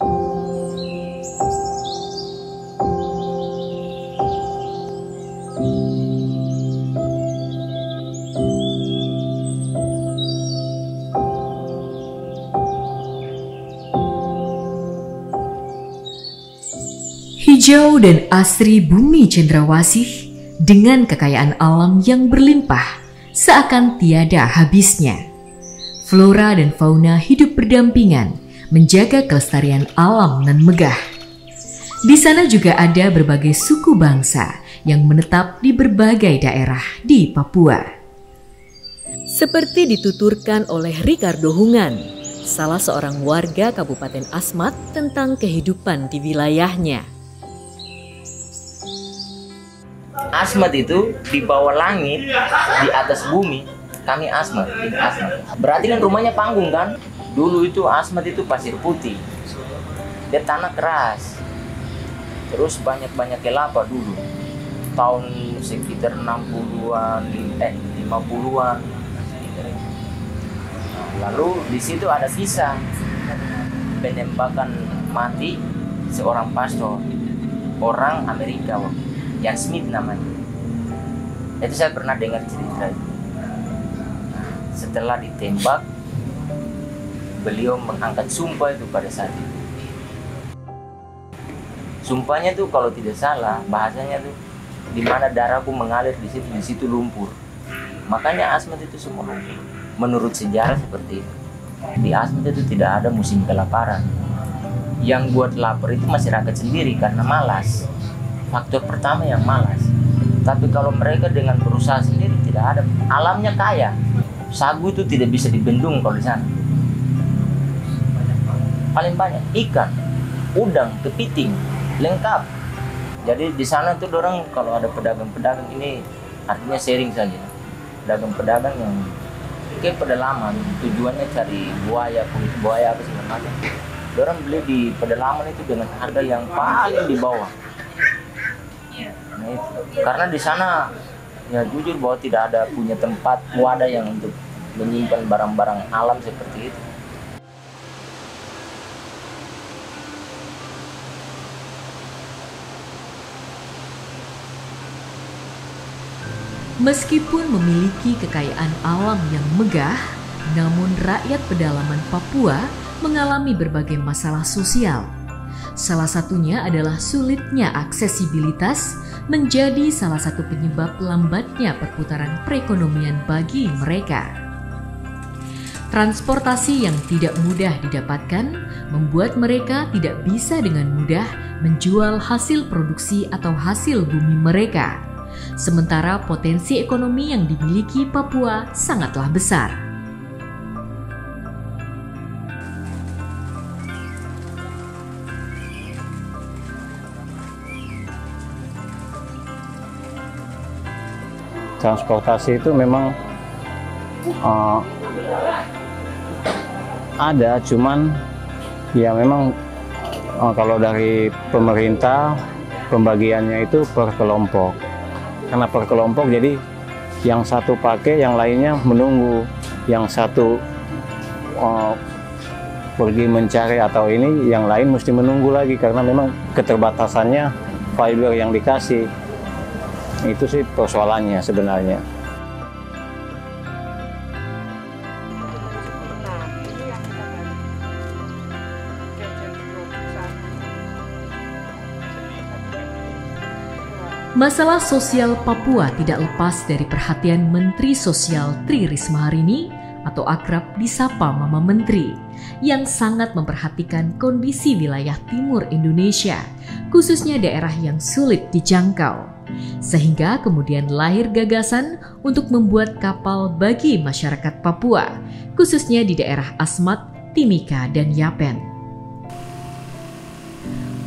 Hijau dan asri bumi Cendrawasih dengan kekayaan alam yang berlimpah seakan tiada habisnya. Flora dan fauna hidup berdampingan menjaga kelestarian alam nan megah. Di sana juga ada berbagai suku bangsa yang menetap di berbagai daerah di Papua. Seperti dituturkan oleh Ricardo Hungan, salah seorang warga Kabupaten Asmat tentang kehidupan di wilayahnya. Asmat itu di bawah langit, di atas bumi, kami Asmat. Berarti kan rumahnya panggung kan? Dulu itu Asmat itu pasir putih, dia tanah keras, terus banyak kelapa dulu. Tahun sekitar 60-an, 50-an. Lalu di situ ada kisah penembakan mati seorang pastor, orang Amerika, Ian Smith namanya. Itu saya pernah dengar cerita itu. Setelah ditembak, beliau mengangkat sumpah itu pada saat itu. Sumpahnya tuh kalau tidak salah bahasanya tuh, di mana darahku mengalir di situ lumpur. Makanya Asmat itu semua lumpur. Menurut sejarah seperti itu. Di Asmat itu tidak ada musim kelaparan. Yang buat lapar itu masyarakat sendiri karena malas. Faktor pertama yang malas. Tapi kalau mereka dengan berusaha sendiri tidak ada. Alamnya kaya. Sagu itu tidak bisa dibendung kalau di sana. Paling banyak ikan, udang, kepiting, lengkap. Jadi di sana tuh orang kalau ada pedagang-pedagang ini artinya sharing saja. Pedagang-pedagang yang kayak pedalaman, tujuannya cari buaya, kulit buaya apa segala macam. Orang beli di pedalaman itu dengan harga yang paling di bawah. Nah, itu. Karena di sana ya jujur bahwa tidak ada punya tempat wadah yang untuk menyimpan barang-barang alam seperti itu. Meskipun memiliki kekayaan alam yang megah, namun rakyat pedalaman Papua mengalami berbagai masalah sosial. Salah satunya adalah sulitnya aksesibilitas menjadi salah satu penyebab lambatnya perputaran perekonomian bagi mereka. Transportasi yang tidak mudah didapatkan membuat mereka tidak bisa dengan mudah menjual hasil produksi atau hasil bumi mereka. Sementara potensi ekonomi yang dimiliki Papua sangatlah besar. Transportasi itu memang ada, cuman ya memang kalau dari pemerintah pembagiannya itu per kelompok. Karena per kelompok jadi yang satu pakai, yang lainnya menunggu, yang satu pergi mencari atau ini, yang lain mesti menunggu lagi karena memang keterbatasannya fiber yang dikasih. Itu sih persoalannya sebenarnya. Masalah sosial Papua tidak lepas dari perhatian Menteri Sosial Tri Risma hari ini atau akrab disapa Mama Menteri yang sangat memperhatikan kondisi wilayah timur Indonesia, khususnya daerah yang sulit dijangkau. Sehingga kemudian lahir gagasan untuk membuat kapal bagi masyarakat Papua, khususnya di daerah Asmat, Timika, dan Yapen.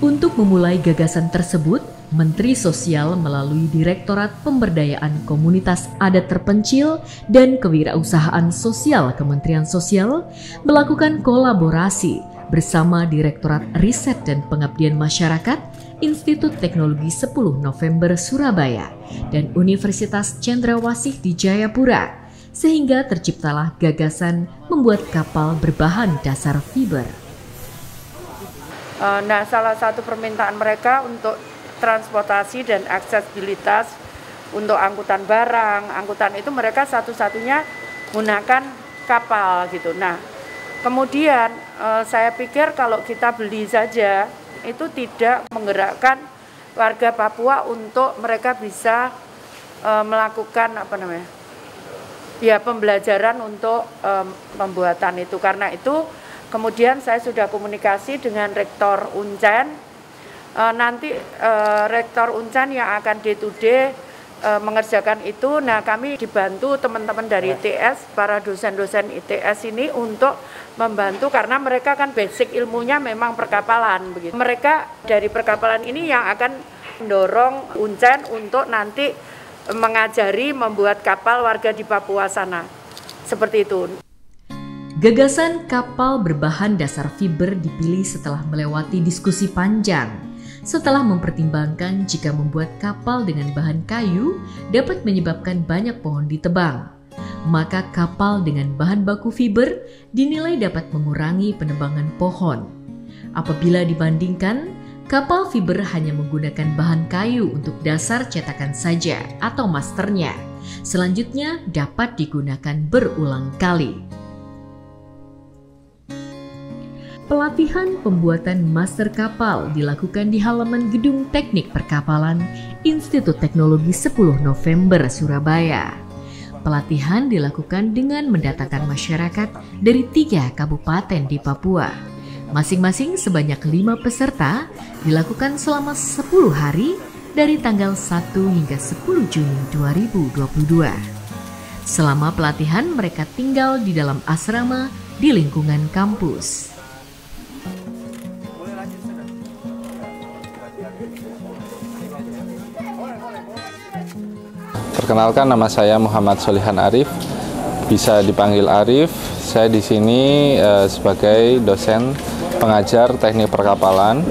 Untuk memulai gagasan tersebut, Menteri Sosial melalui Direktorat Pemberdayaan Komunitas Adat Terpencil dan Kewirausahaan Sosial Kementerian Sosial melakukan kolaborasi bersama Direktorat Riset dan Pengabdian Masyarakat Institut Teknologi 10 November Surabaya dan Universitas Cendrawasih di Jayapura, sehingga terciptalah gagasan membuat kapal berbahan dasar fiber. Nah, salah satu permintaan mereka untuk transportasi dan aksesibilitas untuk angkutan barang, angkutan itu mereka satu-satunya menggunakan kapal gitu. Nah, kemudian saya pikir kalau kita beli saja itu tidak menggerakkan warga Papua untuk mereka bisa melakukan pembelajaran untuk pembuatan itu. Karena itu kemudian saya sudah komunikasi dengan Rektor Uncen. Nanti Rektor Uncen yang akan day to day mengerjakan itu. Nah, kami dibantu teman-teman dari ITS, para dosen-dosen ITS ini untuk membantu karena mereka kan basic ilmunya memang perkapalan begitu. Mereka dari perkapalan ini yang akan mendorong Uncen untuk nanti mengajari membuat kapal warga di Papua sana. Seperti itu. Gagasan kapal berbahan dasar fiber dipilih setelah melewati diskusi panjang. Setelah mempertimbangkan jika membuat kapal dengan bahan kayu dapat menyebabkan banyak pohon ditebang, maka kapal dengan bahan baku fiber dinilai dapat mengurangi penebangan pohon. Apabila dibandingkan, kapal fiber hanya menggunakan bahan kayu untuk dasar cetakan saja atau masternya. Selanjutnya dapat digunakan berulang kali. Pelatihan pembuatan master kapal dilakukan di halaman Gedung Teknik Perkapalan Institut Teknologi 10 November, Surabaya. Pelatihan dilakukan dengan mendatangkan masyarakat dari 3 kabupaten di Papua. Masing-masing sebanyak 5 peserta dilakukan selama 10 hari dari tanggal 1 hingga 10 Juni 2022. Selama pelatihan mereka tinggal di dalam asrama di lingkungan kampus. Perkenalkan, nama saya Muhammad Solihan Arif, bisa dipanggil Arif. Saya di sini sebagai dosen pengajar teknik perkapalan.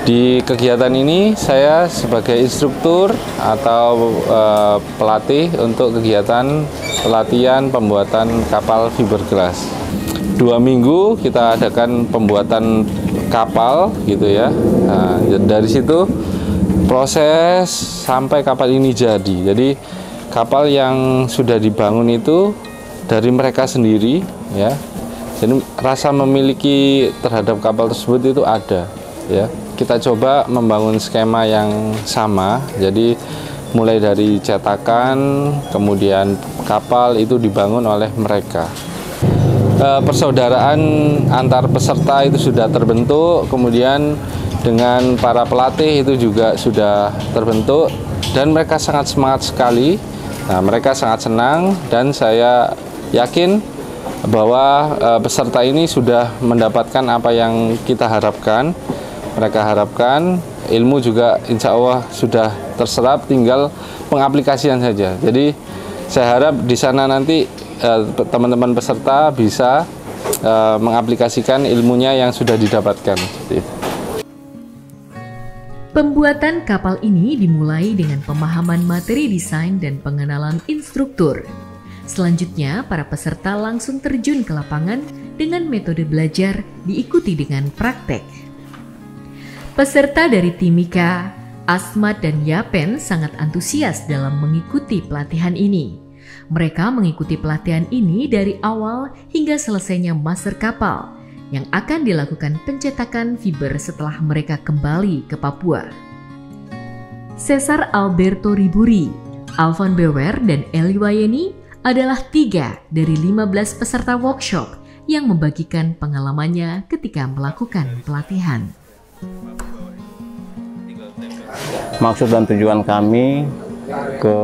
Di kegiatan ini saya sebagai instruktur atau pelatih untuk kegiatan pelatihan pembuatan kapal fiberglass. 2 minggu kita adakan pembuatan kapal gitu ya. Nah, dari situ proses sampai kapal ini jadi. Jadi kapal yang sudah dibangun itu dari mereka sendiri ya. Jadi rasa memiliki terhadap kapal tersebut itu ada ya. Kita coba membangun skema yang sama. Jadi mulai dari cetakan, kemudian kapal itu dibangun oleh mereka. Persaudaraan antar peserta itu sudah terbentuk, kemudian dengan para pelatih itu juga sudah terbentuk dan mereka sangat semangat sekali. Nah, mereka sangat senang dan saya yakin bahwa peserta ini sudah mendapatkan apa yang kita harapkan. Mereka harapkan ilmu juga insya Allah sudah terserap, tinggal pengaplikasian saja. Jadi saya harap di sana nanti teman-teman peserta bisa mengaplikasikan ilmunya yang sudah didapatkan. Pembuatan kapal ini dimulai dengan pemahaman materi desain dan pengenalan instruktur. Selanjutnya, para peserta langsung terjun ke lapangan dengan metode belajar diikuti dengan praktek. Peserta dari Timika, Asmat, dan Yapen sangat antusias dalam mengikuti pelatihan ini. Mereka mengikuti pelatihan ini dari awal hingga selesainya master kapal yang akan dilakukan pencetakan fiber setelah mereka kembali ke Papua. Cesar Alberto Riburi, Alvan Bewer, dan Eli Wayeni adalah 3 dari 15 peserta workshop yang membagikan pengalamannya ketika melakukan pelatihan. Maksud dan tujuan kami ke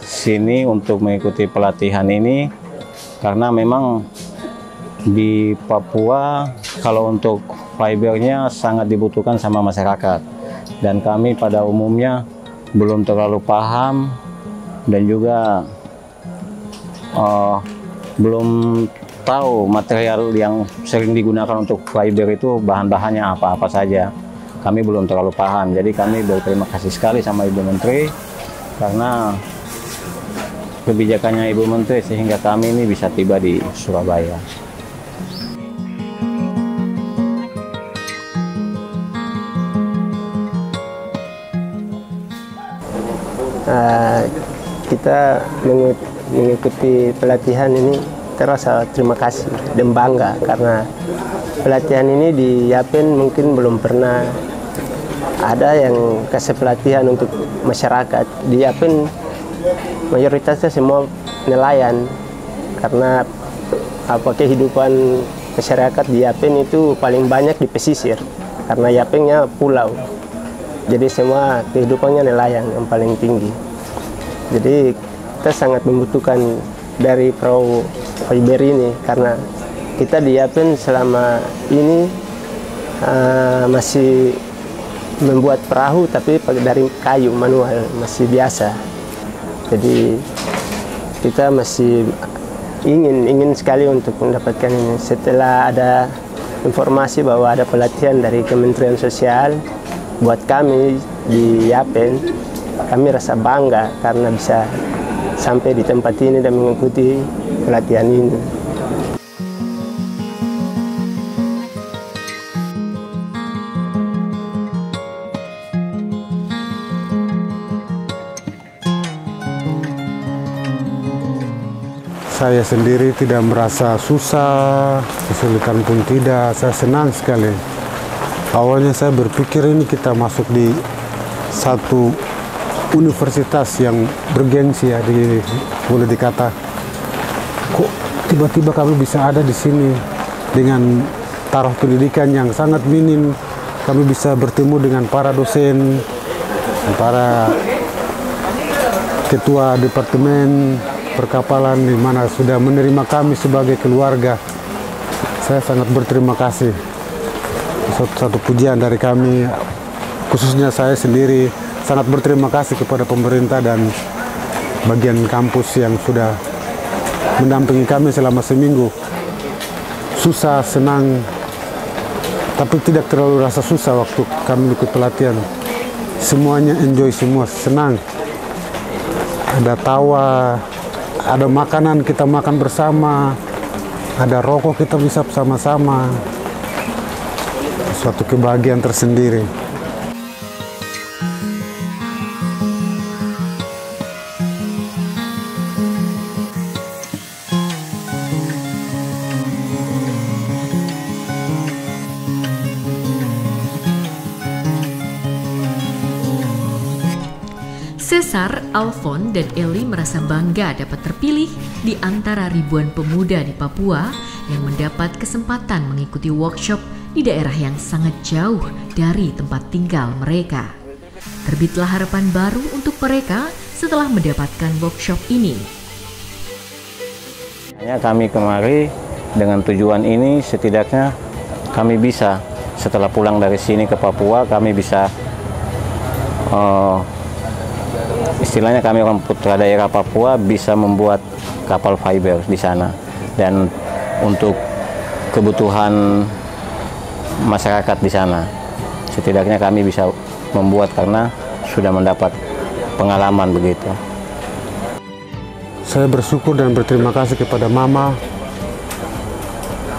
sini untuk mengikuti pelatihan ini karena memang di Papua kalau untuk fibernya sangat dibutuhkan sama masyarakat dan kami pada umumnya belum terlalu paham dan juga belum tahu material yang sering digunakan untuk fiber itu bahan-bahannya apa-apa saja. Kami belum terlalu paham, jadi kami berterima kasih sekali sama Ibu Menteri karena kebijakannya Ibu Menteri sehingga kami ini bisa tiba di Surabaya. kita mengikuti pelatihan ini terasa terima kasih dan bangga karena pelatihan ini di Yapen mungkin belum pernah ada yang kasih pelatihan untuk masyarakat. Di Yapen mayoritasnya semua nelayan karena kehidupan masyarakat di Yapen itu paling banyak di pesisir karena Yapennya pulau. Jadi semua kehidupannya nelayan yang paling tinggi. Jadi kita sangat membutuhkan dari perahu fiber ini karena kita di Yapen selama ini masih membuat perahu tapi dari kayu manual, masih biasa. Jadi kita masih ingin sekali untuk mendapatkan ini. Setelah ada informasi bahwa ada pelatihan dari Kementerian Sosial buat kami di Yapen, kami rasa bangga karena bisa sampai di tempat ini dan mengikuti pelatihan ini. Saya sendiri tidak merasa susah, kesulitan pun tidak, saya senang sekali. Awalnya saya berpikir ini kita masuk di satu universitas yang bergengsi ya, boleh dikata. Kok tiba-tiba kami bisa ada di sini dengan taraf pendidikan yang sangat minim. Kami bisa bertemu dengan para dosen, para ketua departemen perkapalan di mana sudah menerima kami sebagai keluarga. Saya sangat berterima kasih. Satu pujian dari kami, khususnya saya sendiri sangat berterima kasih kepada pemerintah dan bagian kampus yang sudah mendampingi kami selama seminggu. Susah, senang, tapi tidak terlalu rasa susah waktu kami ikut pelatihan. Semuanya enjoy, semua senang. Ada tawa, ada makanan kita makan bersama, ada rokok kita bisa bersama-sama. Suatu kebahagiaan tersendiri. Cesar, Alfon, dan Eli merasa bangga dapat terpilih di antara ribuan pemuda di Papua yang mendapat kesempatan mengikuti workshop di daerah yang sangat jauh dari tempat tinggal mereka. Terbitlah harapan baru untuk mereka setelah mendapatkan workshop ini. Kami kemari dengan tujuan ini, setidaknya kami bisa setelah pulang dari sini ke Papua, kami bisa istilahnya kami orang putra daerah Papua bisa membuat kapal fiber di sana, dan untuk kebutuhan masyarakat di sana setidaknya kami bisa membuat karena sudah mendapat pengalaman begitu. Saya bersyukur dan berterima kasih kepada Mama,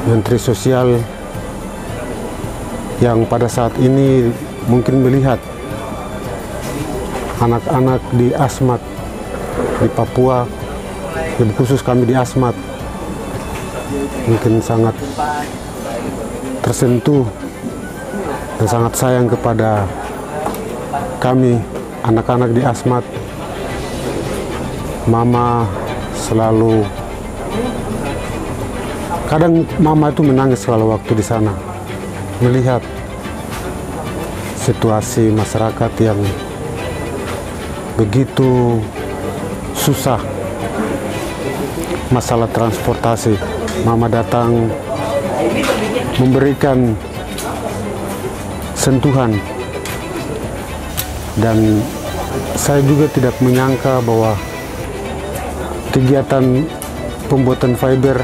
Menteri Sosial, yang pada saat ini mungkin melihat anak-anak di Asmat, di Papua, lebih khusus kami di Asmat, mungkin sangat tersentuh dan sangat sayang kepada kami, anak-anak di Asmat. Mama selalu, kadang Mama itu menangis kalau waktu di sana, melihat situasi masyarakat yang begitu susah, masalah transportasi. Mama datang memberikan sentuhan, dan saya juga tidak menyangka bahwa kegiatan pembuatan fiber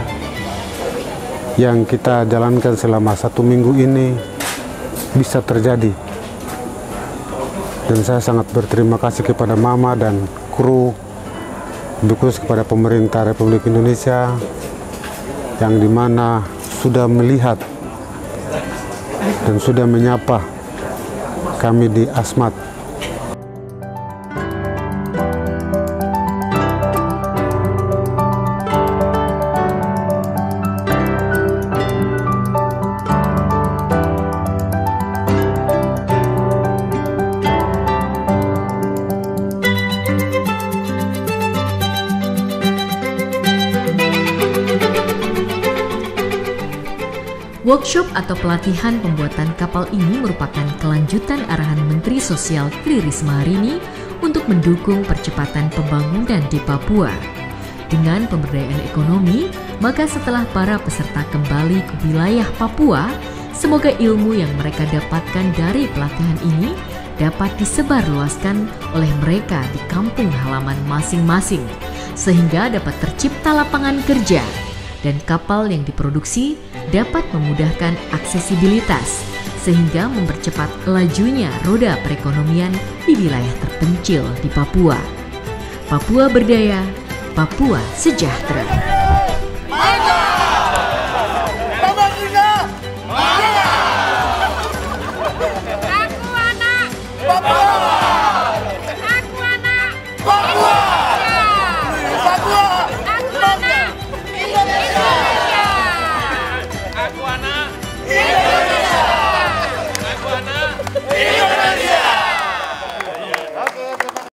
yang kita jalankan selama 1 minggu ini bisa terjadi. Dan saya sangat berterima kasih kepada Mama dan kru, khusus kepada pemerintah Republik Indonesia yang dimana sudah melihat dan sudah menyapa kami di Asmat. Workshop atau pelatihan pembuatan kapal ini merupakan kelanjutan arahan Menteri Sosial Tri Risma hari ini untuk mendukung percepatan pembangunan di Papua. Dengan pemberdayaan ekonomi, maka setelah para peserta kembali ke wilayah Papua, semoga ilmu yang mereka dapatkan dari pelatihan ini dapat disebarluaskan oleh mereka di kampung halaman masing-masing, sehingga dapat tercipta lapangan kerja dan kapal yang diproduksi dapat memudahkan aksesibilitas sehingga mempercepat lajunya roda perekonomian di wilayah terpencil di Papua. Papua berdaya, Papua sejahtera.